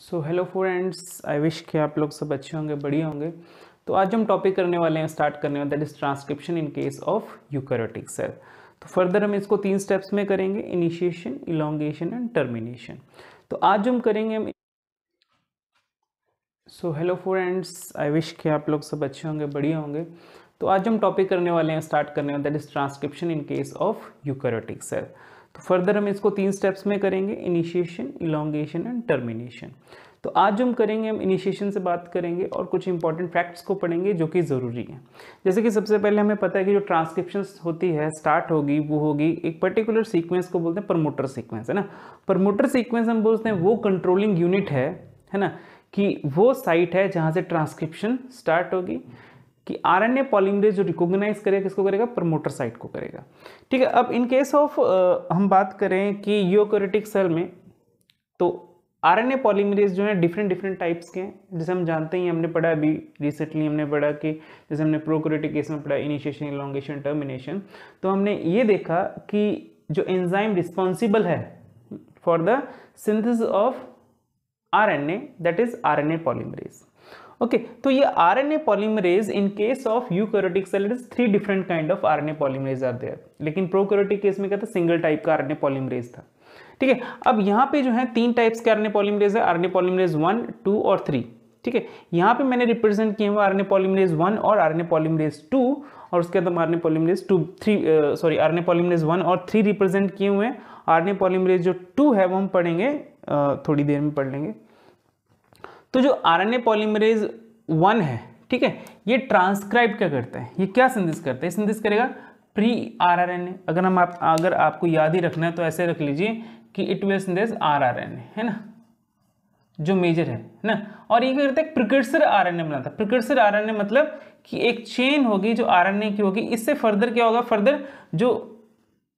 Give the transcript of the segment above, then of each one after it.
So hello friends, I wish कि आप लोग सब अच्छे होंगे, बढ़िया होंगे। तो आज हम टॉपिक करने वाले हैं, स्टार्ट करने वाले, that is transcription in case of eukaryotic cell. तो फर्दर हम इसको 3 स्टेप्स में करेंगे, इनिशिएशन, इलोंगेशन एंड टर्मिनेशन। तो आज हम करेंगे so hello friends, I wish कि आप लोग सब अच्छे होंगे, बढ़िया होंगे। तो आज हम टॉपिक करने वाले हैं, स्टार्ट करने वाले, that is transcription in case of eukaryotic cell. तो फर्दर हम इसको 3 स्टेप्स में करेंगे, इनिशिएशन, इलोंगेशन एंड टर्मिनेशन। तो आज हम करेंगे, हम इनिशिएशन से बात करेंगे और कुछ इंपॉर्टेंट फैक्ट्स को पढ़ेंगे जो कि ज़रूरी है। जैसे कि सबसे पहले हमें पता है कि जो ट्रांसक्रिप्शन होती है, स्टार्ट होगी, वो होगी एक पर्टिकुलर सीक्वेंस को बोलते हैं प्रमोटर सीक्वेंस, है ना। प्रमोटर सीक्वेंस हम बोलते हैं वो कंट्रोलिंग यूनिट है ना, कि वो साइट है जहाँ से ट्रांसक्रिप्शन स्टार्ट होगी, कि आरएनए पॉलीमरेज जो रिकॉग्नाइज करेगा, किसको करेगा, प्रमोटर साइट को करेगा। ठीक है। अब इन केस ऑफ हम बात करें कि यूकैरियोटिक सेल में, तो आरएनए पॉलीमरेज जो है डिफरेंट टाइप्स के हैं। जैसे हम जानते ही, हमने पढ़ा अभी रिसेंटली, हमने पढ़ा कि जैसे हमने प्रोकैरियोटिक केस में पढ़ा इनिशिएशन, इलोंगेशन, टर्मिनेशन। तो हमने ये देखा कि जो एंजाइम रिस्पॉन्सिबल है for the synthesis of RNA, that is RNA polymerase. Okay, तो ये RNA polymerase in case of eukaryotic cell, it is 3 different kind of RNA polymerase are there. लेकिन प्रोकैरियोटिक केस में क्या था, सिंगल टाइप का RNA polymerase था। ठीक है। अब यहाँ पे जो है 3 टाइप्स के आरएनए पॉलीमरेज है, आरएनए पॉलीमरेज 1, 2 और 3। ठीक है। यहाँ पे मैंने रिप्रेजेंट किए हुए आरएनए पॉलीमरेज 1 और आरएनए पॉलीमरेज 2, और उसके बाद आरएनए पॉलीमरेज 3 आरएनए पॉलीमरेज 1 और 3 रिप्रेजेंट किए हुए हैं। आरएनए पॉलीमरेज जो 2 है वो हम पढ़ेंगे, थोड़ी देर में पढ़ लेंगे। तो जो आरएनए पॉलीमरेज 1 है, ठीक है, ये ट्रांसक्राइब क्या करता है, ये क्या सिंथेसिस करता है, सिंथेसिस करेगा प्री आरआरएनए। अगर आपको याद ही रखना है तो ऐसे रख लीजिए कि इट विल सिंथेसिस आरआरएनए, है ना, जो मेजर है ना। और ये क्या करता है, प्रिकर्सर आरएनए बनाता है। प्रिकर्सर आरएनए मतलब कि एक चेन होगी जो आरएनए की होगी, इससे फर्दर क्या होगा,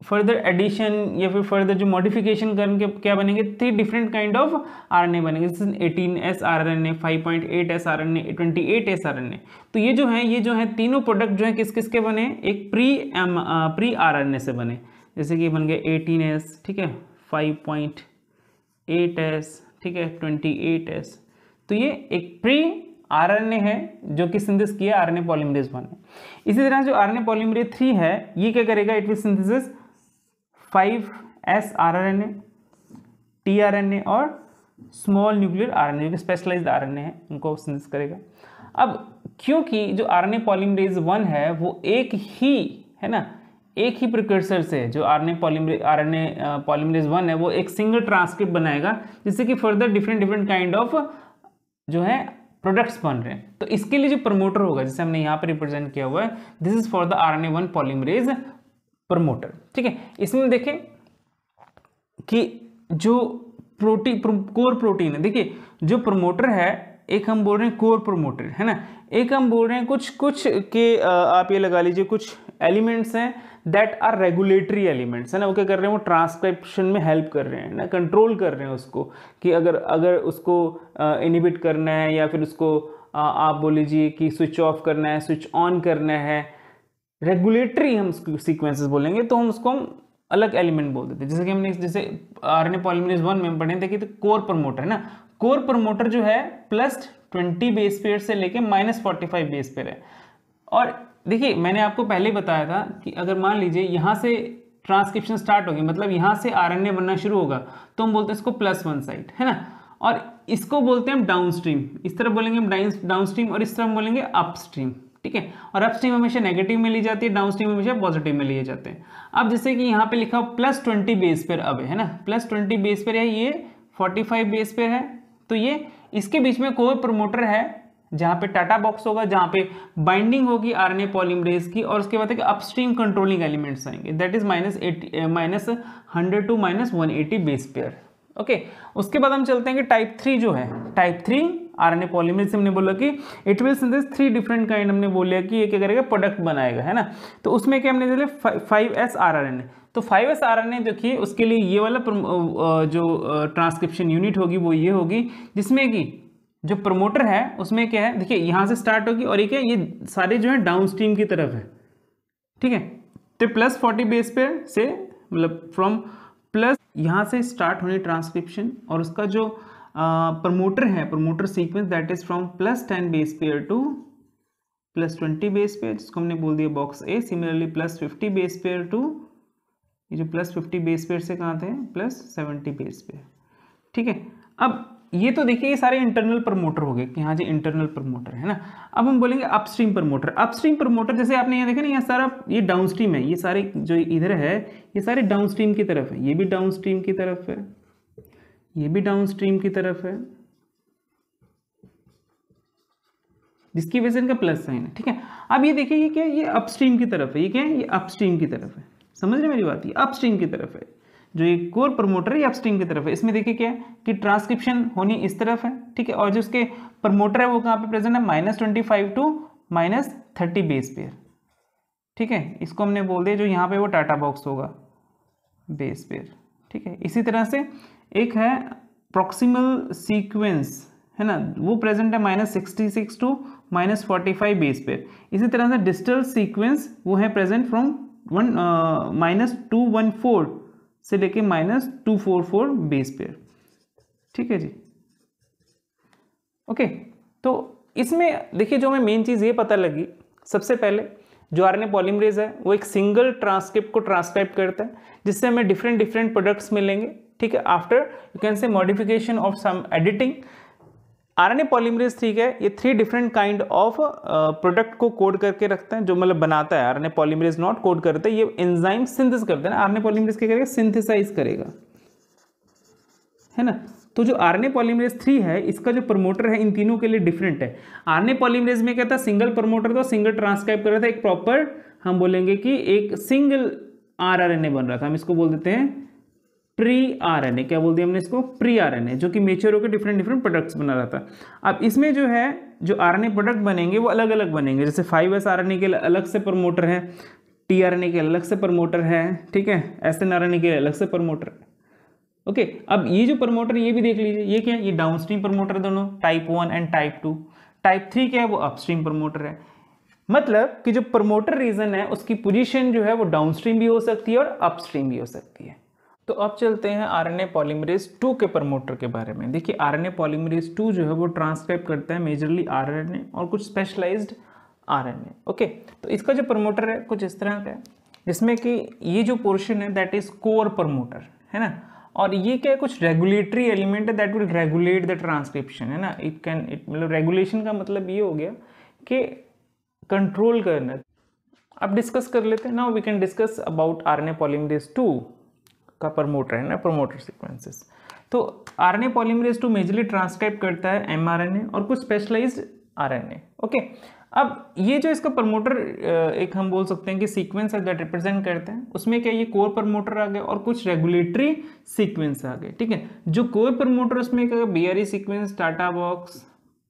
फर्दर एडिशन या फिर फर्दर जो मॉडिफिकेशन करके क्या बनेंगे, 3 डिफरेंट काइंड ऑफ आरएनए बनेंगे। जैसे 18S RNA, 5.8S RNA, 28S RNA. तो ये जो है तीनों प्रोडक्ट जो है किस किस के बने, एक प्री आरएनए से बने। जैसे कि बन गया 18S, ठीक है, 5.8S, ठीक है, 28S। तो ये एक प्री आरएनए है जो कि सिंथेसिस किया आरएनए पॉलीमरेज 1 है। इसी तरह जो आरएनए पॉलीमरेज 3 है, ये क्या करेगा, it will synthesis 5S RNA, tRNA और स्मॉल न्यूक्लियर आरएनए, जो कि स्पेशलाइज्ड आरएनए है, उनको सिंथेसिस करेगा। अब क्योंकि जो आरएनए पॉलीमरेज 1 है वो एक ही प्रिकर्सर से, जो आरएनए पॉलीमरेज 1 है वो एक सिंगल ट्रांसक्रिप्ट बनाएगा, जिससे कि फर्दर डिफरेंट काइंड ऑफ जो है प्रोडक्ट्स बन रहे हैं। तो इसके लिए जो प्रमोटर होगा, जैसे हमने यहाँ पर रिप्रेजेंट किया हुआ है, this is for the RNA 1 polymerase promoter. ठीक है। इसमें देखें कि जो कोर प्रोटीन है, देखिए जो प्रमोटर है, एक हम बोल रहे हैं कोर प्रमोटर, है ना, एक हम बोल रहे हैं कुछ के आप ये लगा लीजिए कुछ एलिमेंट्स हैं दैट आर रेगुलेटरी एलिमेंट्स, है ना। वो क्या कर रहे हैं, वो ट्रांसक्रिप्शन में हेल्प कर रहे हैं ना, कंट्रोल कर रहे हैं उसको, कि अगर उसको इनिबिट करना है या फिर उसको आप बोल लीजिए कि स्विच ऑफ करना है, स्विच ऑन करना है, रेगुलेटरी हम सीक्वेंसेस बोलेंगे, तो हम उसको अलग एलिमेंट बोल देते हैं। जैसे कि हमने जैसे आरएनए पॉलीमरेज 1 में पढ़े थे कि तो कोर प्रमोटर, है ना, कोर प्रमोटर जो है +20 बेस पेयर से लेके -45 बेस पेयर है। और देखिए मैंने आपको पहले बताया था कि अगर मान लीजिए यहाँ से ट्रांसक्रिप्शन स्टार्ट होगी, मतलब यहाँ से आरएनए बनना शुरू होगा, तो हम बोलते हैं इसको +1 साइट, है ना। और इसको बोलते हैं हम डाउनस्ट्रीम, इस तरह बोलेंगे हम डाउनस्ट्रीम, और इस तरह हम बोलेंगे अपस्ट्रीम। ठीक है। और अपस्ट्रीम हमेशा नेगेटिव में ली जाती है, डाउनस्ट्रीम हमेशा पॉजिटिव में लिए जाते हैं। अब जैसे कि यहाँ पे लिखा +20 बेस पेयर अब है ना, +20 बेस पेयर है, ये 45 बेस पेयर है। तो ये इसके बीच में कोई प्रमोटर है जहाँ पे टाटा बॉक्स होगा, जहाँ पे बाइंडिंग होगी आरएनए पॉलीमरेज की, और उसके बाद अपस्ट्रीम कंट्रोलिंग एलिमेंट्स आएंगे, that is -100 to -180 base pair. Okay. उसके बाद हम चलते हैं कि टाइप 3 जो है, टाइप 3 आरएनए पॉलीमरेज से हमने बोला कि it will synthesis 3 different kind, हमने बोला कि ये क्या करेगा, प्रोडक्ट बनाएगा, है ना। तो उसमें क्या हमने 5S आरएनए। तो 5S आरएनए देखिए, उसके लिए ये वाला जो ट्रांसक्रिप्शन यूनिट होगी वो ये होगी, जिसमें कि जो प्रमोटर है उसमें क्या है, देखिए यहाँ से स्टार्ट होगी, और ये सारे जो है डाउनस्ट्रीम की तरफ है। ठीक है। तो +40 बेस पेयर से, मतलब फ्रॉम प्लस यहाँ से स्टार्ट होनी ट्रांसक्रिप्शन, और उसका जो प्रमोटर है, promoter sequence that is from +10 base pair to +20 base pair, जिसको हमने बोल दिया box A. Similarly +50 base pair to, ये जो +50 बेस पेयर से कहाँ थे, +70 बेस पेयर। ठीक है, अब ये तो देखिए ये सारे इंटरनल प्रमोटर हो गए कि हाँ जी इंटरनल प्रमोटर है ना। अब हम बोलेंगे अपस्ट्रीम प्रमोटर। अपस्ट्रीम प्रमोटर जैसे आपने यहाँ देखा ना, ये सारा ये डाउनस्ट्रीम है, ये सारे जो इधर है ये सारे डाउनस्ट्रीम की तरफ है, ये भी डाउनस्ट्रीम की तरफ है, ये भी डाउनस्ट्रीम की तरफ है, जिसकी वजह से इनका प्लस साइन है। ठीक है, अब ये देखिए ये क्या है, ये अपस्ट्रीम की तरफ है, ये क्या है, ये अपस्ट्रीम की तरफ है। समझ रहे मेरी बात, ये अपस्ट्रीम की तरफ है, जो ये कोर प्रमोटर है ये अपस्ट्रीम की तरफ है। इसमें देखिए क्या है कि ट्रांसक्रिप्शन होनी इस तरफ है। ठीक है, और जो उसके प्रमोटर है वो कहाँ पे प्रेजेंट है, -25 टू -30 बेस पेयर। ठीक है, इसको हमने बोल दिया जो यहाँ पे वो टाटा बॉक्स होगा बेस पेयर। ठीक है, इसी तरह से एक है प्रॉक्सिमल सीक्वेंस है ना, वो प्रेजेंट है -66 टू -45 बेस पेयर। इसी तरह से डिस्टल सीक्वेंस वो है प्रेजेंट फ्रॉम -214 से लेके -244 बेस पेयर। ठीक है जी, ओके। तो इसमें देखिए जो हमें मेन चीज़ ये पता लगी, सबसे पहले जो आरएनए पॉलीमरेज है वो एक सिंगल ट्रांसक्रिप्ट को ट्रांसक्राइब करता है, जिससे हमें डिफरेंट प्रोडक्ट्स मिलेंगे। ठीक है, after you can say modification of some editing. RNA polymerase ठीक है, ये 3 डिफरेंट काइंड ऑफ प्रोडक्ट को कोड करके रखता है, जो मतलब बनाता है। आरएनए पॉलीमरेज नॉट कोड करता है, ये एंजाइम सिंथेसिस करता है ना। आरएनए पॉलीमरेज क्या करेगा, सिंथेसाइज करेगा, है ना। तो जो आरएनए पॉलीमरेज 3 है, इसका जो प्रमोटर है इन तीनों के लिए डिफरेंट है। आरएनए पॉलीमरेज में क्या था, सिंगल प्रमोटर था, सिंगल ट्रांसक्राइब कर रहा था, एक प्रॉपर हम बोलेंगे कि एक सिंगल आरआरएनए बन रहा था, हम इसको बोल देते हैं प्री आरएनए। क्या बोल दिया हमने इसको, प्री आरएनए, जो कि मेच्योर होकर डिफरेंट प्रोडक्ट्स बना रहा था। अब इसमें जो है जो आरएनए प्रोडक्ट बनेंगे वो अलग अलग बनेंगे, जैसे 5s आरएनए के अलग से प्रमोटर है, टीआरएनए के अलग से प्रमोटर है, ठीक है, एसएनआरएनए के अलग से प्रमोटर है। ओके, अब ये जो प्रमोटर ये भी देख लीजिए, ये क्या है, ये डाउनस्ट्रीम प्रमोटर दोनों, टाइप 1 एंड टाइप 2। टाइप 3 क्या है, वो अपस्ट्रीम प्रमोटर है। मतलब कि जो प्रमोटर रीजन है उसकी पोजीशन जो है वो डाउनस्ट्रीम भी हो सकती है और अपस्ट्रीम भी हो सकती है। तो अब चलते हैं आरएनए पॉलीमरेज 2 के प्रमोटर के बारे में। देखिए आरएनए पॉलीमरेज 2 जो है वो ट्रांसक्राइब करता है मेजरली आरएनए और कुछ स्पेशलाइज्ड आरएनए। ओके, तो इसका जो प्रमोटर है कुछ इस तरह का है, जिसमें कि ये जो पोर्शन है दैट इज कोर प्रमोटर, है ना। और ये क्या है, कुछ रेगुलेटरी एलिमेंट है that will regulate the transcription, है ना। इट मतलब रेगुलेशन का मतलब ये हो गया कि कंट्रोल करना। अब डिस्कस कर लेते हैं। Now we can discuss about RNA polymerase 2 का प्रमोटर, है ना, प्रमोटर सीक्वेंसेस। तो आरएनए पॉलीमरेज 2 मेजरली ट्रांसक्राइब करता है एमआरएनए और कुछ स्पेशलाइज्ड आरएनए। ओके, अब ये जो इसका प्रमोटर एक हम बोल सकते हैं कि सीक्वेंस है दैट रिप्रेजेंट करते हैं, उसमें क्या ये कोर प्रमोटर आ गए और कुछ रेगुलेटरी सीक्वेंस आ गए। ठीक है, जो कोर प्रमोटर उसमें क्या बीआरई सीक्वेंस, टाटा बॉक्स,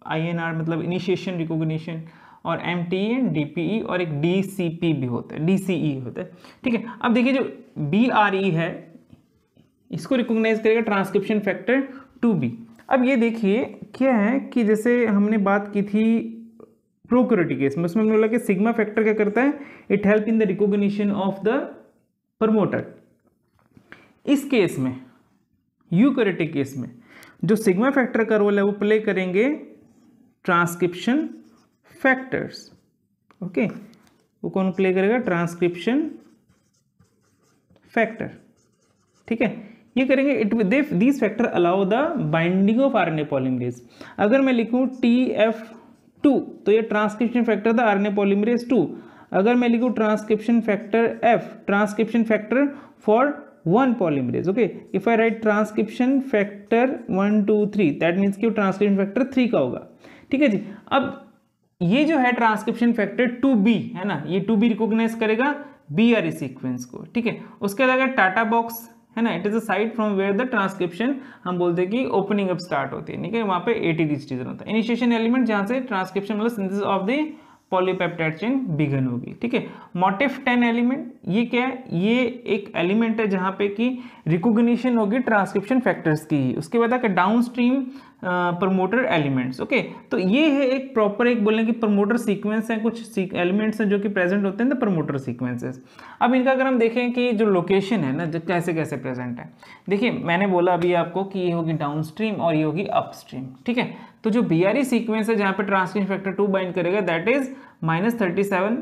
आईएनआर मतलब इनिशिएशन रिकॉग्निशन, और एमटीई, डीपीई और एक डीसीपी भी होता है, डीसीई होता है। ठीक है, अब देखिए जो बीआरई है इसको रिकॉग्नाइज करेगा ट्रांसक्रिप्शन फैक्टर 2b। अब ये देखिए क्या है कि जैसे हमने बात की थी प्रोकैरियोटिक केस में, उसमें हमने बोला कि सिग्मा फैक्टर क्या करता है, it help in the recognition of the promoter. इस केस में यूकैरियोटिक केस में जो सिग्मा फैक्टर का रोल है वो प्ले करेंगे ट्रांसक्रिप्शन फैक्टर्स। ओके, वो कौन प्ले करेगा, ट्रांसक्रिप्शन फैक्टर। ठीक है, ये करेंगे it these factor allow the binding of RNA polymerase. अगर मैं लिखूं TF2 तो ये ट्रांसक्रिप्शन फैक्टर था आरएनए पॉलीमरेज 2। अगर मैं लिखूं transcription factor F, transcription factor for 1 polymerase. Okay, if I right transcription factor 1 2 3 that means कि वो ट्रांसक्रिप्शन फैक्टर 3 का होगा। ठीक है जी, अब ये जो है ट्रांसक्रिप्शन फैक्टर 2b है ना, ये 2b रिकॉग्नाइज करेगा बीआरई सीक्वेंस को। ठीक है, उसके अलावा टाटा बॉक्स है ना, it is a site from where the transcription हम बोलते हैं कि ओपनिंग अप स्टार्ट होती है। ठीक है, वहाँ पे एटीडी रीजन होता है, इनिशिएशन एलिमेंट जहाँ से ट्रांसक्रिप्शन मतलब synthesis of the polypeptide chain begin होगी। ठीक है, मोटिफ 10 एलिमेंट ये क्या है, ये एक एलिमेंट है जहाँ पे कि रिकॉग्निशन होगी ट्रांसक्रिप्शन फैक्टर्स की। उसके बाद आकर down stream promoter elements. Okay, तो ये है एक प्रॉपर एक बोलें कि प्रमोटर सीक्वेंस है, कुछ एलिमेंट्स हैं जो कि प्रेजेंट होते हैं द प्रमोटर सीक्वेंसेस। अब इनका अगर हम देखें कि जो लोकेशन है ना, जो कैसे कैसे प्रेजेंट है, देखिए मैंने बोला अभी आपको कि ये होगी डाउन स्ट्रीम और ये होगी अप स्ट्रीम। ठीक है, तो जो BRE सीक्वेंस है जहाँ पे ट्रांसक्रिप्शन फैक्टर 2 बाइंड करेगा दैट इज -37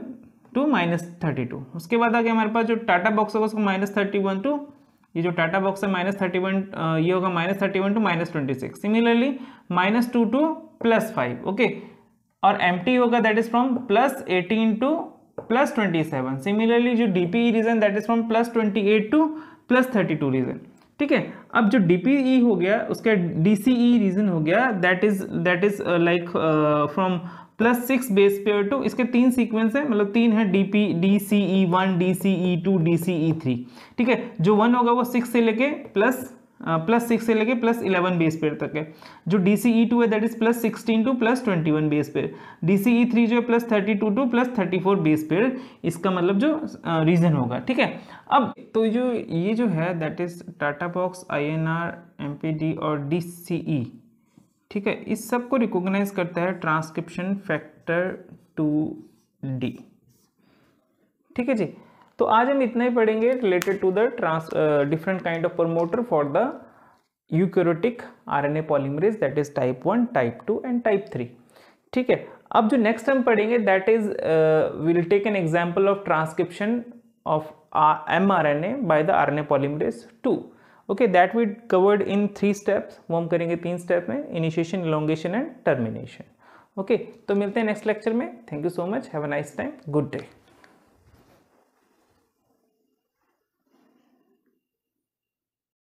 टू -32। उसके बाद आगे हमारे पास जो टाटा बॉक्स होगा उसको -31 टू, ये जो टाटा बॉक्स है -31, ये होगा -31 टू -26। Similarly -2 to +5। ओके, और एम्प्टी होगा that is from +18 to +27। Similarly जो DPE region that is from +28 to +32 region. ठीक है, अब जो DPE हो गया उसका DCE रीजन हो गया that is like from +6 base pair to, इसके 3 सीक्वेंस है, मतलब 3 है DCE1, DCE2, DCE3। ठीक है, जो 1 होगा वो 6 से लेके +6 से लेके +11 बेस पेयर तक है। जो DCE2 है that is +16 to +21 base pair. DCE3 जो है +32 टू +34 बेस पेयर, इसका मतलब जो रीजन होगा। ठीक है, अब तो जो ये जो है that is TATA box, INR, MPD और DCE। ठीक है, इस सब को रिकॉग्नाइज करता है ट्रांसक्रिप्शन फैक्टर 2D। ठीक है जी, तो आज हम इतना ही पढ़ेंगे related to the different kind of promoter for the eukaryotic RNA polymerase that is type 1, type 2 and type 3। ठीक है, अब जो नेक्स्ट हम पढ़ेंगे that is will take an example of transcription of mRNA by the RNA polymerase 2। Okay, that we covered in 3 steps, वो हम करेंगे 3 step में, initiation, elongation and termination. Okay, तो मिलते हैं नेक्स्ट लेक्चर में। Thank you so much, have a nice time, good day.